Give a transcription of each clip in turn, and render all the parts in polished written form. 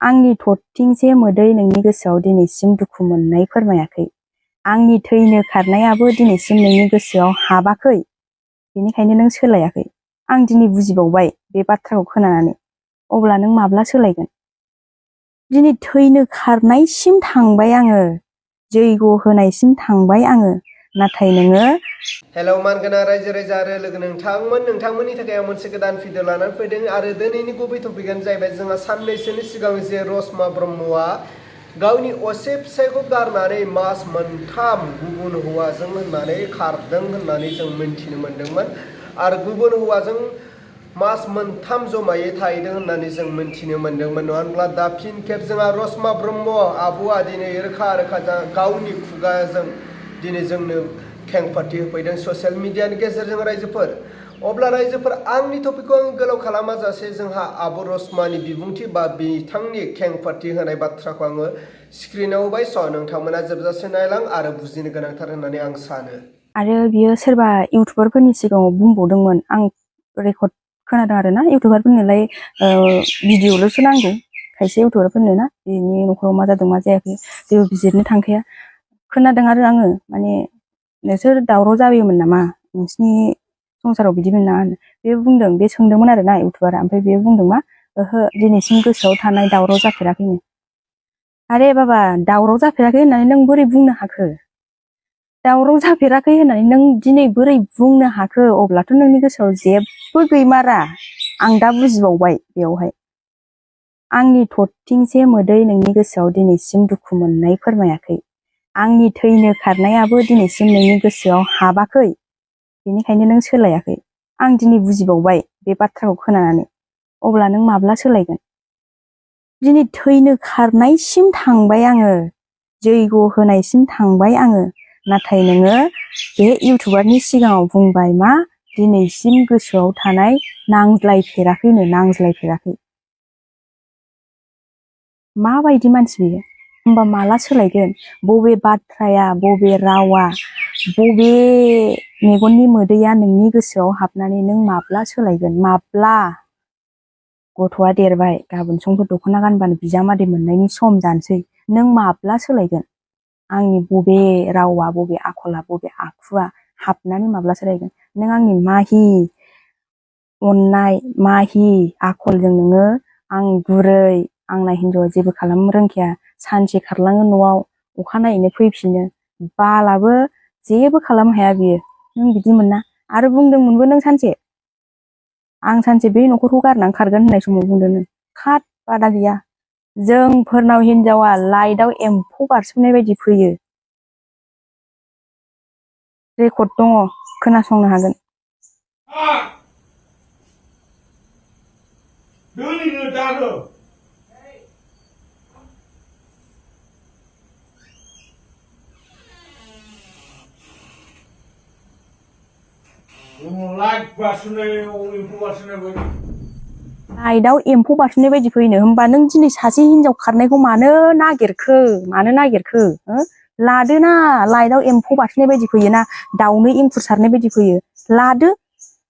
आंनि थरथिंसे मोदै नोंनि गोसोआव दिनैसिम दुखु मोननाय फोरमायाखै। आंनि थैनो खारनायाबो दिनैसिम नोंनि गोसोआव हाबाखै। बेनिखायनो नों सोलायाखै। आं दिनै बुजिबावबाय बे बाथ्राखौ खोनानानै। अब्ला नों माब्ला सोलायगोन? दिनै थैनो खारनायसिम थांबाय आङो। जैग' होनायसिम थांबाय आङो। नाथाय नोङो हेलौ मानगोनां रायजो राजा आरो लोगो नोंथांमोननि थाखाय आं मोनसे गोदान भिडिअ लानानै फैदों आरो दिनैनि गुबै टपिकआनो जाहैबाय जोंहा साननैसोनि सिगां जे रसमा ब्रह्मआ गावनि असे फिसायखौ गारनानै मास मोनथाम गुबुन हौवाजों होननानै खारदों होननानै जों मिन्थिनो मोन्दोंमोन आरो गुबुन हौवाजों मास मोनथाम जमायै थाहैदों होननानै जों मिन्थिनो मोन्दोंमोन नङा होनब्ला दा फिन खेब जोंहा रसमा ब्रह्म आब'आ दिनै रोखा गावनि खुगाजों दिनै जोंनो खेंफोरथि होफैदों ससियेल मिडियानि गेजेरजों रायजोफोर। अब्ला रायजोफोर आंनि टपिकखौ आं गोलाव खालामाजासे जोंहा आब' रसमानि बिबुंथि बा बिथांनि खेंफोरथि होनाय बाथ्राखौ आङो स्क्रिनाव होबाय। स' नोंथांमोना जोबजासे नायलां आरो बुजिनो गोनांथार होननानै आं सानो। आरो बियो सोरबा इउटुबारफोरनि सिगाङाव बुंबावदोंमोन, आं रेकर्ड खोनादों आरोना, इउटुबारफोरनोलाय भिडिअ'ल'सो नांगौ खायसे इउटुबारफोरनो ना, बेनि न'खराव मा जादों मा जायाखै जेबो बिजिरनो थांखाया। खोनादों आरो आङो, माने नोंसोर दावराव जायोमोन नामा, नोंसिनि संसाराव बिदिमोन ना होनो। बे बुंदों, बे सोंदोंमोन आरोना इउटुबारा, ओमफ्राय बे बुंदों मा, ओहो दिनैसिम गोसोआव थानाय दावराव जाफेराखैनो। आरे बाबा, दावराव जाफेराखै होननानै नों बोरै बुंनो हाखो? दावराव जाफेराखै होननानै नों दिनै बोरै बुंनो हाखो? अब्लाथ' नोंनि गोसोआव जेबो गैमारा। आं दा बुजिबावबाय बेयावहाय। आंनि थरथिंसे मोदै नोंनि गोसोआव दिनैसिम दुखु मोननाय फोरमायाखै। आंनि थैनो खारनायाबो दिनैसिम नोंनि गोसोआव हाबाखै। बेनिखायनो नों सोलायाखै। आं दिनै बुजिबावबाय बे बाथ्राखौ खोनानानै। अब्ला नों माब्ला सोलायगोन? दिनै थैनो खारनायसिम थांबाय आङो। जैग' होनायसिम थांबाय आङो। नाथाय नोङो बे इउटुबारनि सिगाङाव बुंबाय मा, दिनैसिम गोसोआव थानाय नांज्लायफेराखैनो, नांज्लायफेराखै। माबायदि मानसि बियो? होमबा माला सोलायगोन? बबे बाथ्राया, बबे रावा, बबे मेगननि मोदैया नोंनि गोसोआव हाबनानै नों माब्ला सोलायगोन? माब्ला? गथ'आ देरबाय, गाबोन समफोर दख'ना गानबानो बिजामादै मोननायनि सम जानोसै। नों माब्ला सोलायगोन? आंनि बबे रावा, बबे आखला, बबे आखुआ हाबनानै माब्ला सोलायगोन? नों आंनि माहि अननाय, माहि आखलजों नोङो आं गुरै, आंना हिनजावा जेबो खालामनो रोंखाया, सानसे खारलाङो न'आव, अखानायैनो फैफिनो, बालाबो जेबो खालामनो हाया बियो। नों बिदिमोन ना? आरो बुंदोंमोनबो नों सानसे, आं सानसे बे न'खरखौ गारनानै खारगोन होननाय समाव बुंदों नों। खाद बादा गैया। जोंफोरनाव हिनजावा लाइटआव एम्फौ बारसोमनाय बायदि फैयो। रेकर्ड दङ, खोनासंनो हागोन। लाइटआव एम्फौ बारसोमनाय बायदि फैनो। होमबा नों दिनै सासे हिनजाव खारनायखौ मानो नागिरखो? मानो नागिरखो? लादोना, लाइटआव एम्फौ बारसोमनाय बायदि फैयोना, दाउनो एंखुर सारनाय बायदि फैयो। लादो,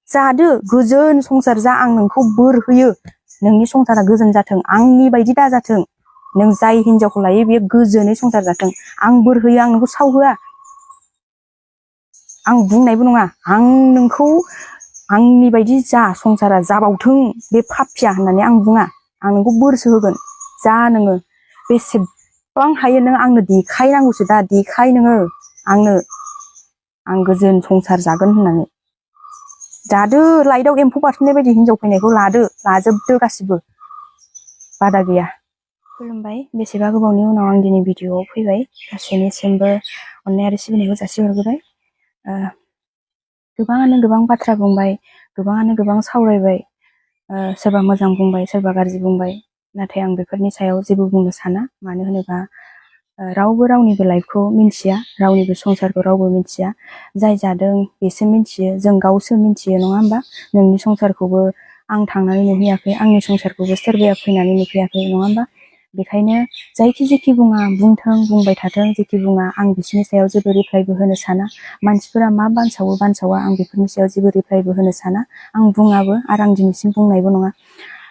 जादो, गोजोन संसार जा। आं नोंखौ बोर होयो। नोंनि संसारा गोजोन जाथों, आंनि बायदि दाजाथों। नों जाय हिनजावखौ लायो बेयो गोजोनै संसार जाथों। आं बोर होयो, आं नोंखौ सावहोआ। आं बुंनायबो नङा, आं नोंखौ आंनि बायदि जा, संसारा जाबावथों बे पापिया होननानै आं बुङा। आं नोंखौ बोरसो होगोन। जा नोङो बेसेबां हायो नों आंनो देखायनांगौसो दा, देखाय नोङो आंनो, आं गोजोन संसार जागोन होननानै। जादो, लाइटआव एम्फौ बारसोमनाय बायदि हिनजाव फैनायखौ लादो, लाजोबदो गासिबो, बादा गैया। खुलुमबाय, बेसेबा गोबावनि उनाव आं दिनै भिडिअआव फैबाय। गासैनिसिमबो अननाय आरो सिबिनायखौ जासिहरग्रोबाय। गोबाङानो गोबां बाथ्रा बुंबाय, गोबाङानो गोबां सावरायबाय, सोरबा मोजां बुंबाय, सोरबा गाज्रि बुंबाय। नाथाय आं बेफोरनि सायाव जेबो बुंनो साना। मानो होनोबा रावबो रावनिबो लाइफखौ मिन्थिया, रावनिबो संसारखौ रावबो मिन्थिया। जाय जादों बेसो मिन्थियो, जों गावसो मिन्थियो, नङा होमबा? नोंनि संसारखौबो आं थांनानै नुहैयाखै, आंनि संसारखौबो सोरबाया फैनानै नुफैयाखै, नङा होमबा? बेखायनो जायखि जेखि बुङा, बुंथों, बुंबाय थाथों, जेखि बुङा, आं बिसोरनि सायाव जेबो रिप्लाइबो होनो साना। मानसिफोरा मा बानसावा, आं बेफोरनि सायाव जेबो रिप्लाइबो होनो साना। आं बुङाबो, आरो आं दिनैसिम बुंनायबो नङा।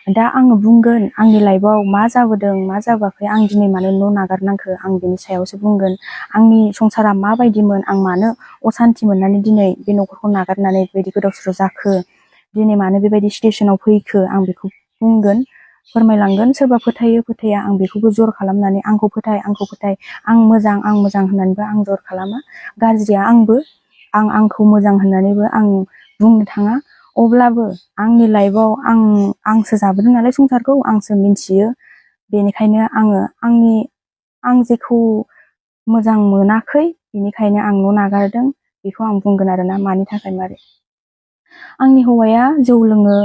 दा आङो बुंगोन आंनि लाइफआव मा जाबोदों मा जाबोआखै, आं दिनै मानो न' नागारनांखो, आं बेनि सायावसो बुंगोन। आंनि संसारा माबायदिमोन, आं मानो असान्थि मोननानै दिनै बे न'खरखौ नागारनानै बेबायदि गोदाव सोराव जाखो, दिनै मानो बेबायदि सिटुएसनाव फैखो, आं बेखौ बुंगोन, फोरमायलांगोन। सोरबा फोथायो फोथाया, आं बेखौबो जर खालामनानै आंखौ फोथाय आं मोजां होननानैबो आं जर खालामा। गाज्रिया आंबो, आंखौ मोजां होननानैबो आं बुंनो थाङा। अब्लाबो आंनि लाइफआव आंसो जाबोदों नालाय संसारखौ, आंसो मिन्थियो। बेनिखायनो आं जेखौ मोजां मोनाखै बेनिखायनो आं न' नागारदों, बेखौ आं बुंगोन आरोना, मानि थाखाय मारै। आंनि हौवाया जौ लोङो,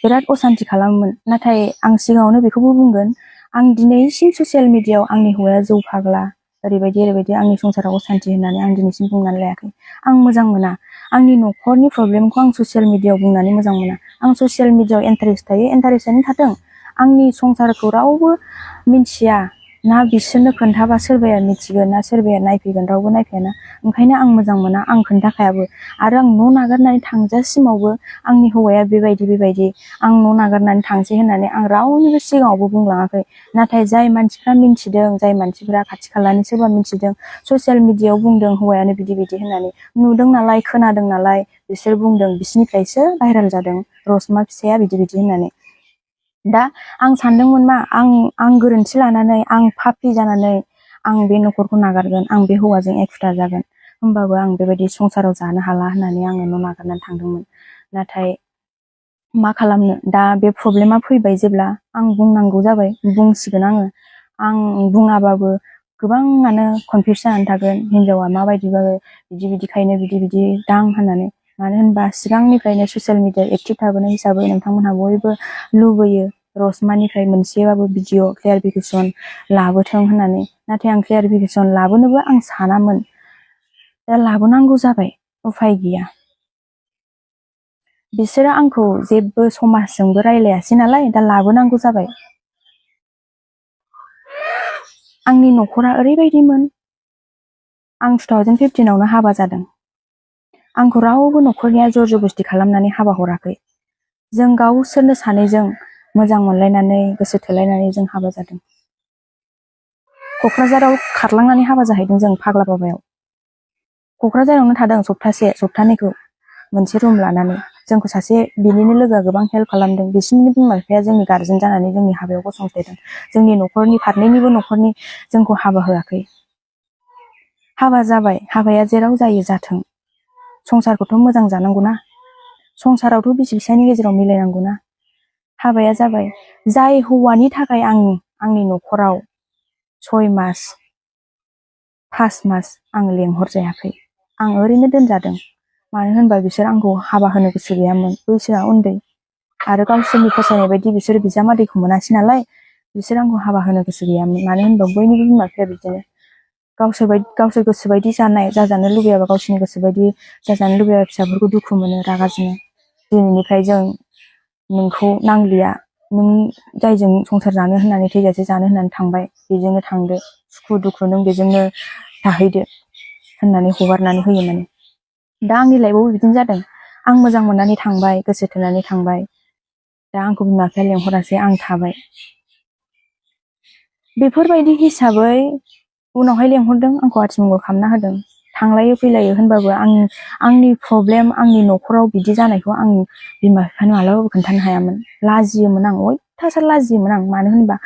बिराद असान्थि खालामोमोन। नाथाय आं सिगाङावनो बेखौबो बुंगोन, आं दिनैसिम ससियेल मिडियायाव आंनि हौवाया जौ फाग्ला, ओरैबायदि आंनि संसाराव असान्थि होननानै आं दिनैसिम बुंनानै लायाखै। आं मोजां मोना, आंनि न'खरनि प्रब्लेमखौ आं ससियेल मिडियायाव बुंनानै मोजां मोना। आं ससियेल मिडियायाव इन्टारेस्ट थायो, इन्टारेस्टआनो थाथों। आंनि संसारखौ रावबो मिथिया, ना बिसोरनो खोन्थाबा सोरबाया मिथिगोन, ना सोरबाया नायफैगोन, रावबो नायफैयाना। ओंखायनो आं मोजां मोना, आं खोन्थाखायाबो। आरो आं न' नागारनानै थांजासिमावबो आंनि हौवाया बेबायदि आं न' नागारनानै थांसै होननानै आं रावनिबो सिगाङावबो बुंलाङाखै। नाथाय जाय मानसिफ्रा मिन्थिदों, जाय मानसिफ्रा खाथि खालानि सोरबा मिन्थिदों, ससियेल मिडियायाव बुंदों हौवायानो बिदि होननानै, नुदों नालाय, खोनादों नालाय, बिसोर बुंदों, बिसोरनिफ्रायसो भाइरेल जादों रसमा फिसाया बिदि होननानै। दा आं सानदोंमोन मा, आं गोरोन्थि लानानै, आं पापि जानानै आं बे न'खरखौ नागारगोन, आं बे हौवाजों एखुथा जागोन। होमबाबो आं बेबायदि संसाराव जानो हाला होननानै आङो न' नागारनानै थांदोंमोन। नाथाय मा खालामनो, दा बे प्रब्लेमा फैबाय जेब्ला, आं बुंनांगौ जाबाय, बुंसिगोन आङो। आं बुङाबाबो गोबाङानो कनफिउस जानानै थागोन, हिनजावा माबायदिबाबो बिदिखायनो बिदि दां होननानै। मानो होनबा सिगांनिफ्रायनो ससियेल मिडियायाव एक्टिभ थाबोनाय हिसाबै नोंथांमोनहा बयबो लुबैयो रसमानिफ्राय मोनसेबाबो भिडिअ क्लियारिफिकेसन लाबोथों होननानै। नाथाय आं क्लियारिफिकेसन लाबोनोबो आं सानामोन, दा लाबोनांगौ जाबाय, उफाय गैया। बिसोरो आंखौ जेबो समाजजोंबो रायलायासै नालाय, दा लाबोनांगौ जाबाय। आंनि न'खरा ओरैबायदिमोन, आं 2015आवनो हाबा जादों। आंखौ रावबो न'खरनिया जर जबस्ति खालामनानै हाबा हराखै। जों गावसोरनो सानैजों मोजां मोनलायनानै, गोसो थोलायनानै जों हाबा जादों। क'क्राझाराव खारलांनानै हाबा जाहैदों जों, फाग्ला बाबायाव। क'क्राझारावनो थादों सप्तानैखौ मोनसे रुम लानानै। जोंखौ सासे बिनिनो लोगोआ गोबां हेल्प खालामदों। बिसिनि बिमा बिफाया जोंनि गार्जेन जानानै जोंनि हाबायाव गसंथायदों। जोंनि न'खरनि फारनैनिबो न'खरनि जोंखौ हाबा होआखै। हाबा जाबाय, हाबाया जेराव जायो जाथों। संसारखौथ' मोजां जानांगौना, संसारावथ' बिसि फिसायनि गेजेराव मिलायनांगौना। हाबाया जाबाय, जाय हौवानि थाखाय आंनि न'खराव 6 मास 5 मास आं लेंहरजायाखै। आं ओरैनो दोनजादों। मानो होनबा बिसोर आंखौ हाबा होनो गोसो गैयामोन, बैसोआ उन्दै। आरो गावसोरनि फसायनाय बायदि बिसोर बिजामादैखौ मोनासै नालाय, बिसोर आंखौ हाबा होनो गोसो गैयामोन। मानो होनबा बयनिबो बिमा बिफाया बिदिनो, गावसोर गोसोबायदि जाजानो लुबैयाबा, गावसोरनि गोसोबायदि जाजानो लुबैयाबा फिसाफोरखौ दुखु मोनो, रागा जोङो। दिनैनिफ्राय जों नोंखौ नांलिया, नों जायजों संसार जानो होननानै थैजासे जानो होननानै थांबाय, बेजोंनो थांदो, सुखु दुखु नों बेजोंनो थाहैदो होननानै हगारनानै होयो माने। दा आंनि लाइफआवबो बिदिनो जादों। आं मोजां मोननानै थांबाय, गोसो थोनानै थांबाय। दा आंखौ बिमा बिफाया लेंहरासै, आं थाबाय। बेफोरबायदि हिसाबै उनावहाय लेंहरदों, आंखौ आथिमंगल खालामना होदों। थांलायो फैलायो होनबाबो आंनि प्रब्लेम, आंनि न'खराव बिदि जानायखौ आं बिमा बिफानो मालाबाबो खोन्थानो हायामोन। लाजियोमोन आं, अयथासार लाजियोमोन आं। मानो होनबा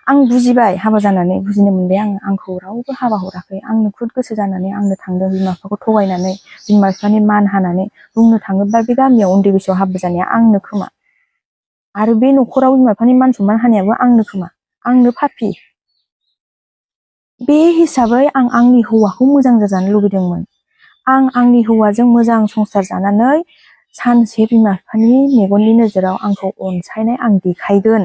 आं बुजिबाय, हाबा जानानै बुजिनो मोनबाय आंखौ रावबो हाबा हराखै। आंनो खुद गोसो जानानै आंनो थांदों, बिमा बिफाखौ थगायनानै, बिमा बिफानि मान हानानै। बुंनो थाङोब्ला बे गामियाव उन्दै बैसोआव हाबा जानाया आंनो खोमा। आरो बे न'खराव बिमा बिफानि मान सनमान हानायाबो आंनो खोमा, आंनो पापि। बे हिसाबै आं आंनि हौवाखौ मोजां जाजानो लुबैदोंमोन। आं आंनि हौवाजों मोजां संसार जानानै सानसे बिमा बिफानि मेगननि नोजोराव आंखौ अनसायनाय आं देखायगोन।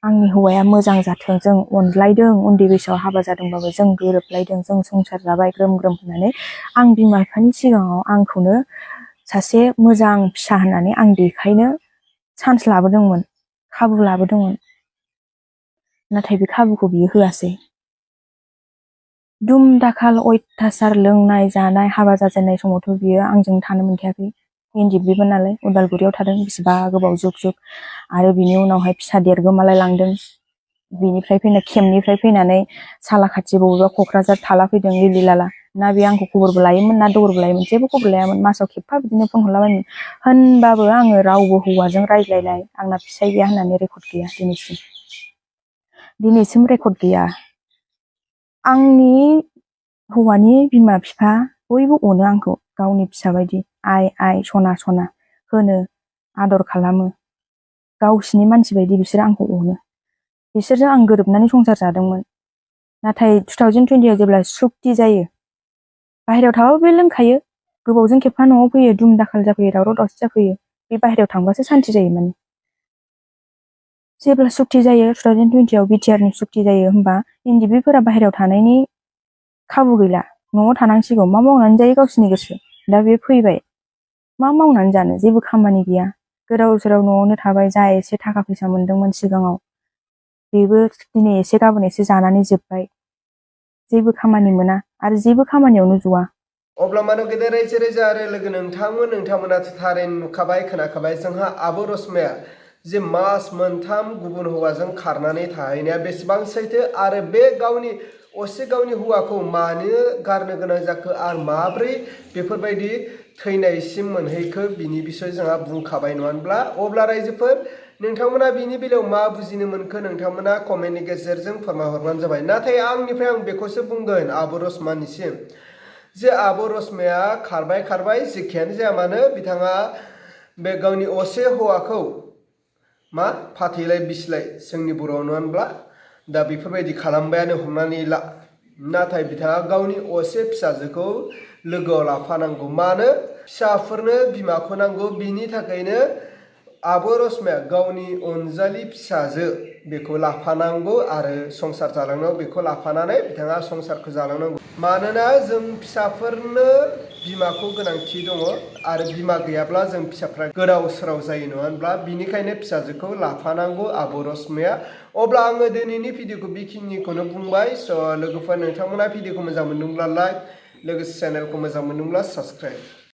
आंनि हौवाया मोजां जाथों, जों अनलायदों, उन्दै बैसोआव हाबा जादोंबाबो जों गोरोबलायदों, जों संसार जाबाय ग्रोम होननानै आं बिमा बिफानि सिगाङाव आंखौनो सासे मोजां फिसा होननानै आं देखायनो चान्स लाबोदोंमोन, खाबु लाबोदोंमोन। नाथाय बे खाबुखौ बियो होआसै। दुम दाखाल अयथासार लोंनाय जानाय, हाबा जाजेननाय समावथ' बियो आंजों थानो मोनखायाखै। इन्दिबिमोन नालाय उदालगुरियाव थादों बेसेबा गोबाव जुग जुग आरो बिनि उनावहाय फिसा देरगोमालाय लांदों बिनिफ्राय फैना केम्पनिफ्राय फैनानै सालाखाथि बबेबा क'क्राझार थाला फैदों लिलि लाला ना बे आंखौ खबरबो लायोमोन ना दबरबो लायोमोन जेबो खबर लायामोन मासाव खेबफा बिदिनो फन हरलाबायोमोन होनबाबो आङो रावबो हौवाजों रायज्लायनाय आंना फिसाय गैया होननानै रेकर्ड गैया दिनैसिम रेकर्ड गैया आंनि हौवानि बिमा बिफा बयबो अनो आंखौ गावनि फिसा बायदि आइ सना सना होनो आदर खालामो गावसिनि मानसि बायदि बिसोर आंखौ अनो बिसोरजों आं गोरोबनानै संसार जादोंमोन नाथाय 2020 जेब्ला सुक्ति जायो बाहेरायाव थाबाबो बे लोंखायो गोबावजों खेबफा न'आव फैयो दुम दाखाल जाफैयो दावराव दावसि जाफैयो बे बाहेरायाव थांबासो सान्ति जायो माने जेब्ला सुक्ति जायो 2020 बिटिआरनि सुक्ति जायो होमबा इन्दिबिफोरा बाहेरायाव थानायनि खाबु गैला न'आव थानांसिगौ मा मावनानै जायो गावसिनि गोसो दा बे फैबाय मा मावनानै जानो जेबो खामानि गैया गोदाव सोराव न'आवनो थाबाय जा एसे थाखा फैसा मोनदोंमोन सिगाङाव बेबो दिनै एसे गाबोन एसे जानानै जोब्बाय जेबो खामानि मोना आरो जेबो खामानियावनो ज'आ अब्ला मानो गेदेर रायजो राजा आरो लोगो नोंथांमोनाथ' थारैनो नुखाबाय खोनाखाबाय जोंहा आब' रसमाया जे मास मोनथाम गुबुन हौवाजों खारनानै थाहैनाया बेसेबां सैथो आरो बे गावनि असे गावनि हौवाखौ मानो गारनो गोनां जाखो आरो माब्रै बेफोरबायदि थैनायसिम मोनहैखो बिनि बिसय जोंहा बुंखाबाय नङा होनब्ला अब्ला रायजोफोर नोंथांमोना बिनि बेलायाव मा बुजिनो मोनखो नोंथांमोना कमेन्टनि गेजेरजों फोरमायहरबानो जाबाय नाथाय आंनिफ्राय आं बेखौसो बुंगोन आब' रसमानिसिम जे आब' रसमाया खारबाय जेखियानो जाया मानो बिथाङा बे गावनि असे हौवाखौ मा फाथैलाय बिसिलाय जोंनि बर'आव नङा होनब्ला दा बेफोरबायदि खालामबायानो हमनानै ला नाथाय बिथाङा गावनि असे फिसाजोखौ लोगोआव लाफानांगौ मानो फिसाफोरनो बिमाखौ नांगौ बिनि थाखायनो आब' रसमाया गावनि अनजालि फिसाजो बेखौ लाफानांगौ आरो संसार जालांनायाव बेखौ लाफानानै बिथाङा संसारखौ जालांनांगौ मानोना जों फिसाफोरनो बिमाखौ गोनांथि दङ आरो बिमा गैयाब्ला जों फिसाफ्रा गोदाव सोराव जायो नङा होनब्ला बिनिखायनो फिसाजोखौ लाफानांगौ आब' रसमाया अब्ला आङो दिनैनि भिडिअखौ बेखिनिखौनो बुंबाय स' लोगोफोर नोंथांमोना भिडिअखौ मोजां मोनदोंब्ला लाइक लोगोसे चेनेलखौ मोजां मोनदोंब्ला साबस्क्राइब